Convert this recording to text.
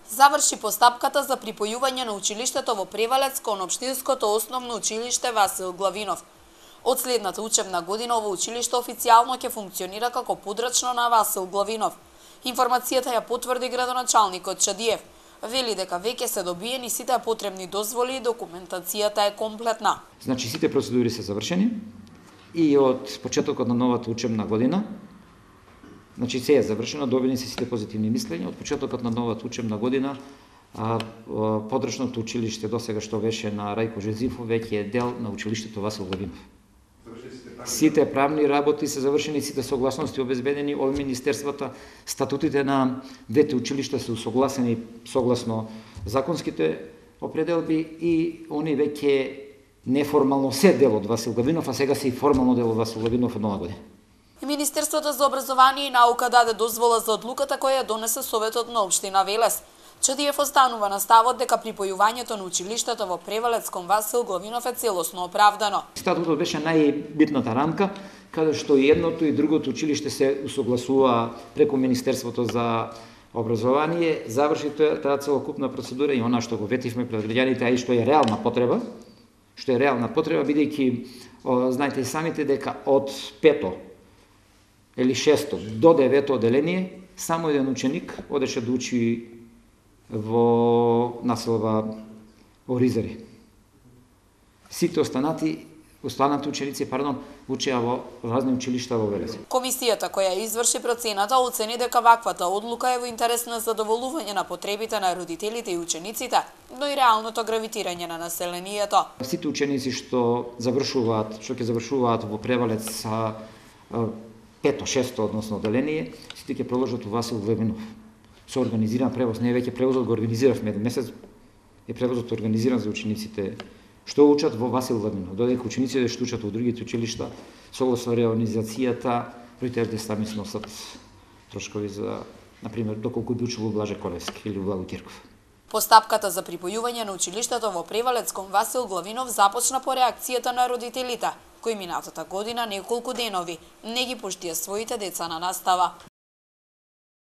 Заврши постапката за припојување на училиштето во Превалец кон општинското основно училиште Васил Главинов. Од следната учебна година ово училиште официјално ќе функционира како подрачно на Васил Главинов. Информацијата ја потврди градоначалникот Чадиев. Вели дека веќе се добиени сите потребни дозволи и документацијата е комплетна. Значи сите процедури се завршени и од почетокот на новата учебна година, значи се е завршено, добени се сите позитивни мислења. Од почетокот на новата учебна година подрачното училиште досега што беше на Рајко Жизифов веќе е дел на училиштето Васил Главинов. Сите правни работи се завршени, сите согласности обезбедени од министерствата, статутите на двете училишта се усогласени согласно законските определби и они веќе неформално се дел од Васил Главинов, а сега се и формално дел од Васил Главинов од нова година. Министерството за образование и наука даде дозвола за одлуката која ја донесе Советот на општина Велес. Чадиев останува на ставот дека припојувањето на училиштето во Превалец кон Васил Главинов е целосно оправдано. Статутот беше најбитната рамка, каде што и едното и другото училиште се усогласува преку Министерството за образование, заврши таа целокупна процедура и она што го ветивме пред граѓаните, а и што е реална потреба, бидејќи знаете и самите дека од 5 или 6 до 9 оделение само еден ученик одеше да учи во населба Оризари. Сите останати ученици, учеа во разни училишта во Велес. Комисијата која изврши процената оцени дека ваквата одлука е во интерес на задоволување на потребите на родителите и учениците, но и реалното гравитирање на населението. Сите ученици што ќе завршуваат во Превалец 5-6 односно оделение, сите ќе проложат во Васил Главинов. Со организиран превоз, не веќе превозот го организиравме еден месец, е превозот организиран за учениците што учат во Васил Главинов. Додека учениците што учат во другите училишта, согласно реорганизацијата, родителите сами сносат трошкови за, например, доколку би учил во Блаже Колевски или во Благо Кирков. Постапката за припојување на училиштето во Превалец кон Васил Главинов започна по реакцијата на родителите, кои минатата година неколку денови не ги поштија своите деца на настава.